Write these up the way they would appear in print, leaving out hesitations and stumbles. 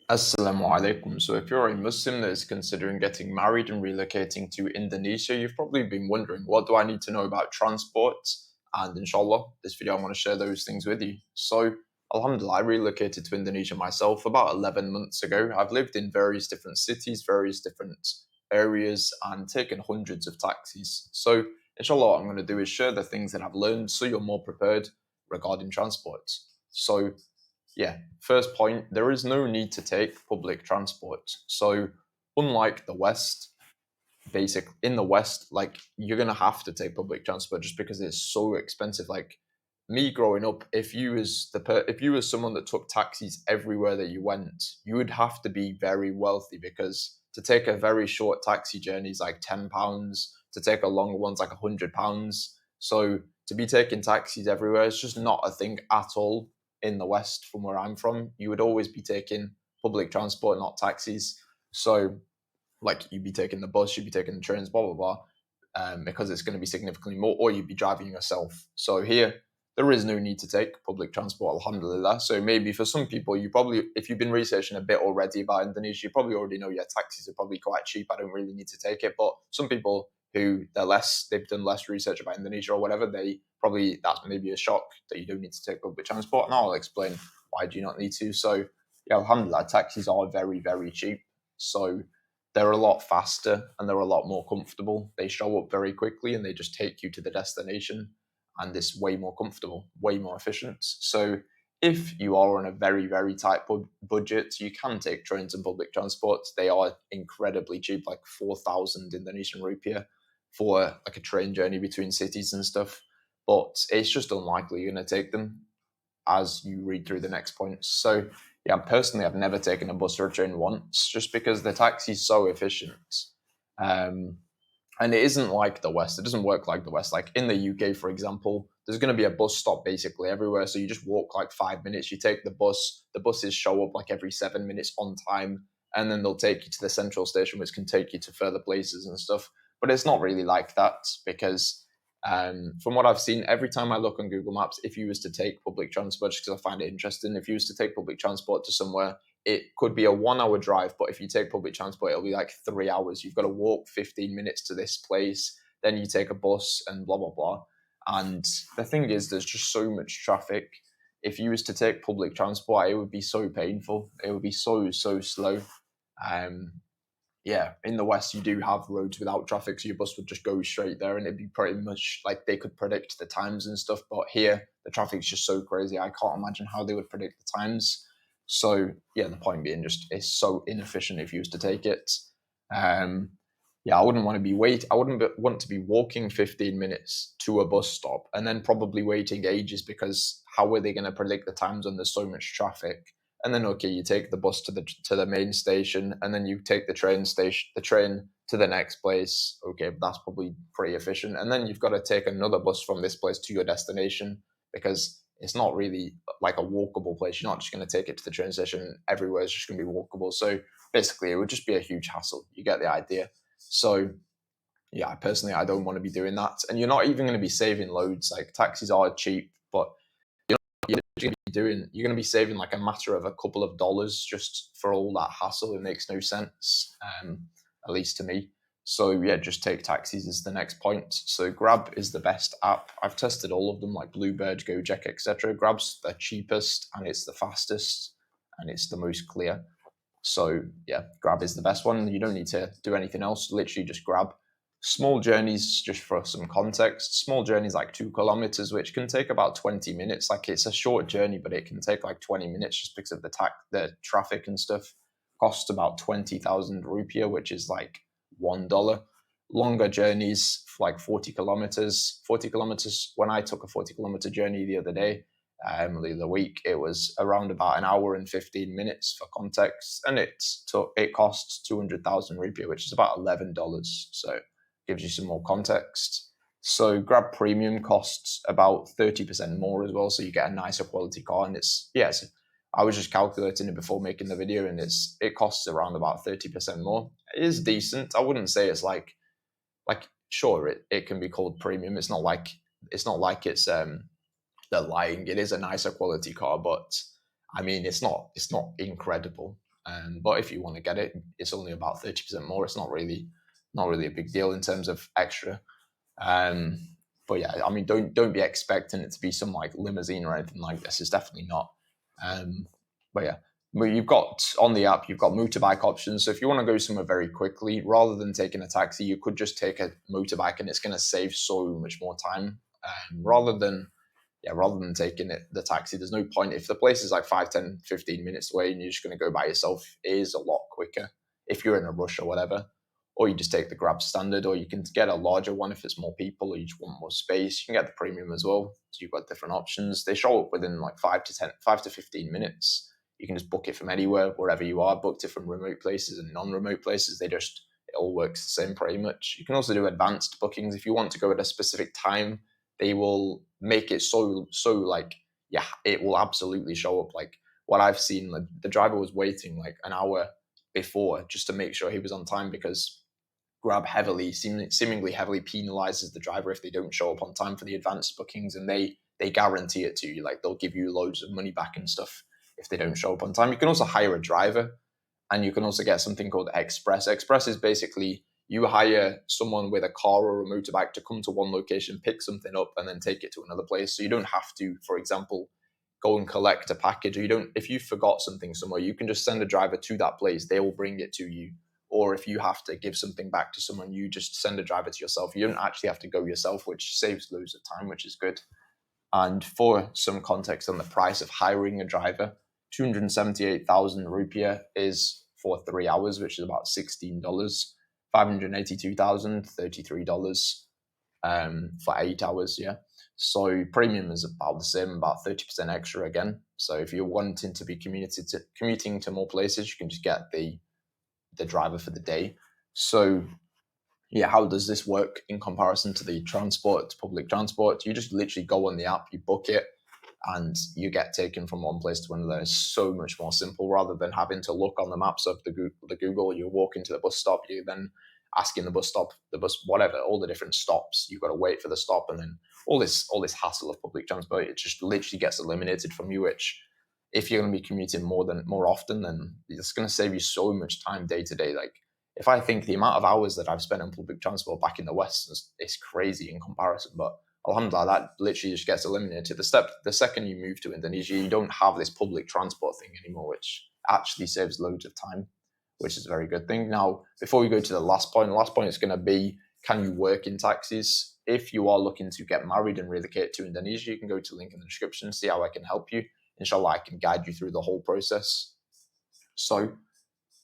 Assalamu alaikum. So, if you're a Muslim that is considering getting married and relocating to Indonesia, you've probably been wondering, what do I need to know about transport? And inshallah, this video I'm going to share those things with you. So, Alhamdulillah, I relocated to Indonesia myself about 11 months ago. I've lived in various different cities, various different areas, and taken hundreds of taxis. So, inshallah, what I'm going to do is share the things that I've learned so you're more prepared regarding transport. So, yeah, first point, there is no need to take public transport. So, unlike the West, in the West, like you're gonna have to take public transport just because it's so expensive. Like me growing up, if you was someone that took taxis everywhere that you went, you would have to be very wealthy because to take a very short taxi journey is like £10. To take a longer one's like £100. So to be taking taxis everywhere is just not a thing at all in the West from where I'm from. You would always be taking public transport, not taxis. So like you'd be taking the bus, you'd be taking the trains, blah blah blah, because it's going to be significantly more, or you'd be driving yourself. So here, there is no need to take public transport, alhamdulillah. So maybe for some people, you probably, if you've been researching a bit already about Indonesia, you probably already know, yeah, taxis are probably quite cheap. I don't really need to take it. But some people who they've done less research about Indonesia or whatever, that's maybe a shock that you don't need to take public transport. And I'll explain why do you not need to. So yeah, alhamdulillah, taxis are very, very cheap. So they're a lot faster and they're a lot more comfortable. They show up very quickly and they just take you to the destination, and it's way more comfortable, way more efficient. So if you are on a very, very tight budget, you can take trains and public transport. They are incredibly cheap, like 4,000 Indonesian rupiah for like a train journey between cities and stuff. But it's just unlikely you're going to take them as you read through the next points. So yeah, personally, I've never taken a bus or a train once, just because the taxi is so efficient. Um, and it isn't like the West. It doesn't work like the West. Like in the UK, for example, there's going to be a bus stop basically everywhere. So you just walk like 5 minutes. You take the bus. The buses show up like every 7 minutes on time, and then they'll take you to the central station, which can take you to further places and stuff. But it's not really like that because from what I've seen, every time I look on Google Maps, if you was to take public transport, just because I find it interesting, if you was to take public transport to somewhere, it could be a 1 hour drive, but if you take public transport, it'll be like 3 hours. You've got to walk 15 minutes to this place, then you take a bus and blah, blah, blah. And the thing is, there's just so much traffic. If you was to take public transport, it would be so painful. It would be so, so slow. Yeah, in the West, you do have roads without traffic, so your bus would just go straight there, and it'd be pretty much like they could predict the times and stuff. But here, the traffic's just so crazy. I can't imagine how they would predict the times. So yeah, the point being, just it's so inefficient if you was to take it. Yeah, I wouldn't want to want to be walking 15 minutes to a bus stop and then probably waiting ages because how are they going to predict the times when there's so much traffic? And then okay, you take the bus to the main station, and then you take the train to the next place. Okay, that's probably pretty efficient. And then you've got to take another bus from this place to your destination because it's not really like a walkable place. You're not just going to take it to the train station. Everywhere is just going to be walkable. So basically, it would just be a huge hassle. You get the idea. So yeah, personally, I don't want to be doing that. And you're not even going to be saving loads. Like taxis are cheap, but you're going to be saving like a matter of a couple of dollars just for all that hassle. It makes no sense, at least to me. So yeah, just take taxis is the next point. So Grab is the best app. I've tested all of them, like Bluebird, Gojek, etc. Grab's the cheapest and it's the fastest and it's the most clear. So yeah, Grab is the best one. You don't need to do anything else. Literally just Grab. Small journeys, just for some context, small journeys like 2 kilometers, which can take about 20 minutes. Like it's a short journey, but it can take like 20 minutes just because of the traffic and stuff. Costs about 20,000 rupiah, which is like $1. Longer journeys, like 40 kilometers. 40 kilometers, when I took a 40-kilometer journey the other day, the other week, it was around about an hour and 15 minutes for context. And it costs 200,000 rupiah, which is about $11. So gives you some more context. So Grab Premium costs about 30% more as well, so you get a nicer quality car. And I was just calculating it before making the video, and it costs around about 30% more. It is decent. I wouldn't say it's like sure it can be called premium. It's not like it's they're lying. It is a nicer quality car, but I mean it's not incredible. But if you want to get it, it's only about 30% more. It's not really a big deal in terms of extra. Um, but yeah, I mean, don't be expecting it to be some like limousine or anything like this. It's definitely not. Um, but yeah, but you've got on the app, you've got motorbike options. So if you want to go somewhere very quickly, rather than taking a taxi, you could just take a motorbike, and it's going to save so much more time. Rather than taking the taxi, there's no point. If the place is like 5, 10, 15 minutes away and you're just going to go by yourself, it is a lot quicker if you're in a rush or whatever. Or you just take the Grab standard, or you can get a larger one if it's more people or you just want more space. You can get the premium as well. So you've got different options. They show up within like 5 to 15 minutes. You can just book it from anywhere, wherever you are, booked it from remote places and non-remote places. It all works the same pretty much. You can also do advanced bookings if you want to go at a specific time. They will make it so like, yeah, it will absolutely show up. Like what I've seen, the driver was waiting like an hour before just to make sure he was on time, because Grab seemingly heavily penalizes the driver if they don't show up on time for the advanced bookings, and they guarantee it to you. Like they'll give you loads of money back and stuff if they don't show up on time. You can also hire a driver, and you can also get something called Express. Express is basically you hire someone with a car or a motorbike to come to one location, pick something up, and then take it to another place. So you don't have to, for example, go and collect a package, or if you forgot something somewhere, you can just send a driver to that place. They will bring it to you. Or if you have to give something back to someone, you just send a driver to yourself. You don't actually have to go yourself, which saves loads of time, which is good. And for some context on the price of hiring a driver, 278,000 rupiah is for 3 hours, which is about $16. 582,000, $33 for 8 hours. Yeah. So premium is about the same, about 30% extra again. So if you're wanting to be commuting to more places, you can just get the driver for the day. So yeah, how does this work in comparison to the public transport? You just literally go on the app, you book it, and you get taken from one place to another. It's so much more simple rather than having to look on the maps of the Google. You walk into the bus stop, you then asking the bus stop, the bus, whatever, all the different stops. You've got to wait for the stop, and then all this hassle of public transport. It just literally gets eliminated from you, which if you're going to be commuting more often, then it's going to save you so much time day to day. Like if I think the amount of hours that I've spent on public transport back in the West is crazy in comparison, but alhamdulillah, that literally just gets eliminated. The second you move to Indonesia, you don't have this public transport thing anymore, which actually saves loads of time, which is a very good thing. Now, before we go to the last point is going to be, can you work in taxis? If you are looking to get married and relocate to Indonesia, you can go to the link in the description, see how I can help you. Inshallah, I can guide you through the whole process. So,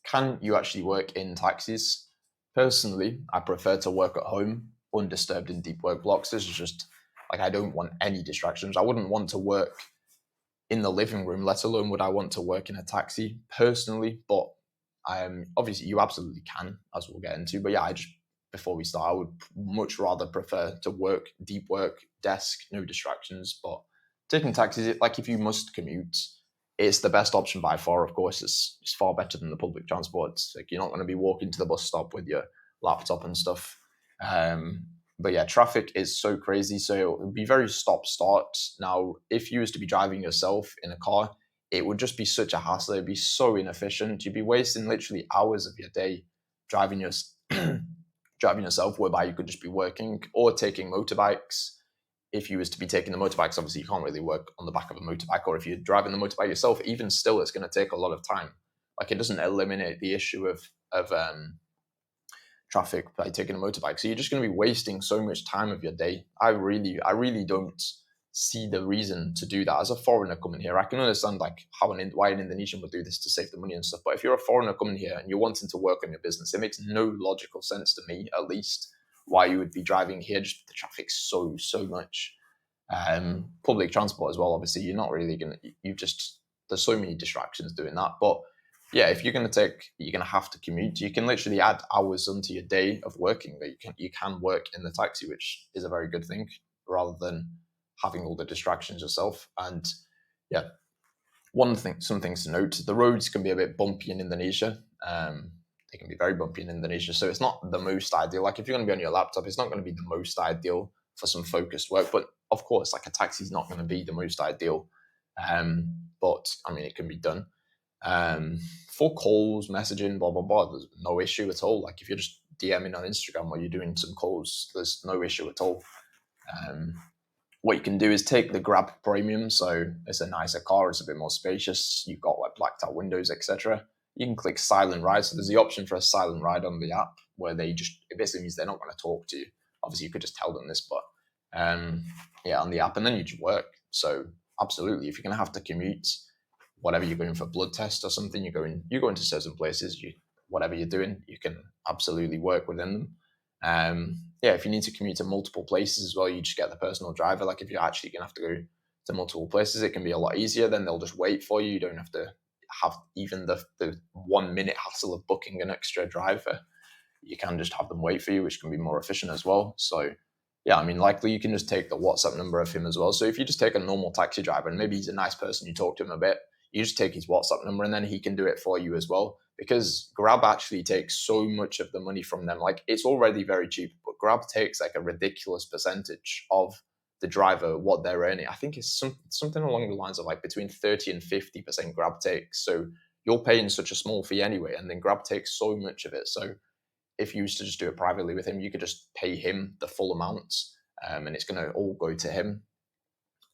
can you actually work in taxis? Personally, I prefer to work at home, undisturbed in deep work blocks. This is just like, I don't want any distractions. I wouldn't want to work in the living room, let alone would I want to work in a taxi personally. But obviously you absolutely can, as we'll get into. But yeah, before we start, I would much rather prefer to work deep work, desk, no distractions. But taking taxis, like if you must commute, it's the best option by far. Of course, it's far better than the public transport. Like you're not going to be walking to the bus stop with your laptop and stuff. But yeah, traffic is so crazy. So it would be very stop-start. Now, if you was to be driving yourself in a car, it would just be such a hassle. It'd be so inefficient. You'd be wasting literally hours of your day driving yourself, whereby you could just be working or taking motorbikes. If you was to be taking the motorbikes, obviously you can't really work on the back of a motorbike, or if you're driving the motorbike yourself, even still, it's going to take a lot of time. Like it doesn't eliminate the issue of traffic by taking a motorbike. So you're just going to be wasting so much time of your day. I really don't see the reason to do that. As a foreigner coming here, I can understand like why an Indonesian would do this to save the money and stuff. But if you're a foreigner coming here and you're wanting to work on your business, it makes no logical sense to me, at least, why you would be driving here. Just the traffic's so much. Public transport as well. Obviously, you're not really gonna. There's so many distractions doing that. But yeah, if you're gonna have to commute. You can literally add hours onto your day of working. That you can work in the taxi, which is a very good thing, rather than having all the distractions yourself. And yeah, some things to note: the roads can be a bit bumpy in Indonesia. They can be very bumpy in Indonesia, so it's not the most ideal. Like if you're going to be on your laptop, it's not going to be the most ideal for some focused work. But of course, like a taxi is not going to be the most ideal. But I mean, it can be done. Um, for calls, messaging, blah blah blah, there's no issue at all. Like if you're just DMing on Instagram or you're doing some calls, there's no issue at all. Um, what you can do is take the Grab Premium, so it's a nicer car, it's a bit more spacious. You've got like blacked out windows, etc. You can click silent ride. So there's the option for a silent ride on the app where it basically means they're not going to talk to you. Obviously, you could just tell them this, but yeah, on the app, and then you just work. So absolutely, if you're going to have to commute, whatever you're going for blood test or something, you go into certain places, whatever you're doing, you can absolutely work within them. Yeah, if you need to commute to multiple places as well, you just get the personal driver. Like if you're actually gonna have to go to multiple places, it can be a lot easier. Then they'll just wait for you. You don't have to have even the 1 minute hassle of booking an extra driver. You can just have them wait for you, which can be more efficient as well. So yeah, I mean, likely you can just take the WhatsApp number of him as well. So if you just take a normal taxi driver and maybe he's a nice person, you talk to him a bit, you just take his WhatsApp number and then he can do it for you as well. Because Grab actually takes so much of the money from them. Like it's already very cheap, but Grab takes like a ridiculous percentage of the driver, what they're earning. I think it's something along the lines of like between 30 and 50% Grab takes. So you're paying such a small fee anyway, and then Grab takes so much of it. So if you used to just do it privately with him, you could just pay him the full amount, and it's going to all go to him.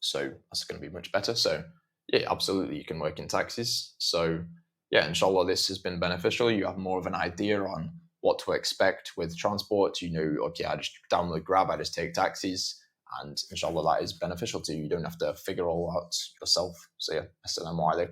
So that's going to be much better. So yeah, absolutely, you can work in taxis. So yeah, inshallah, this has been beneficial. You have more of an idea on what to expect with transport. You know, okay, I just download Grab, I just take taxis, and inshallah, that is beneficial to you. You don't have to figure all out yourself. So yeah, assalamu alaikum.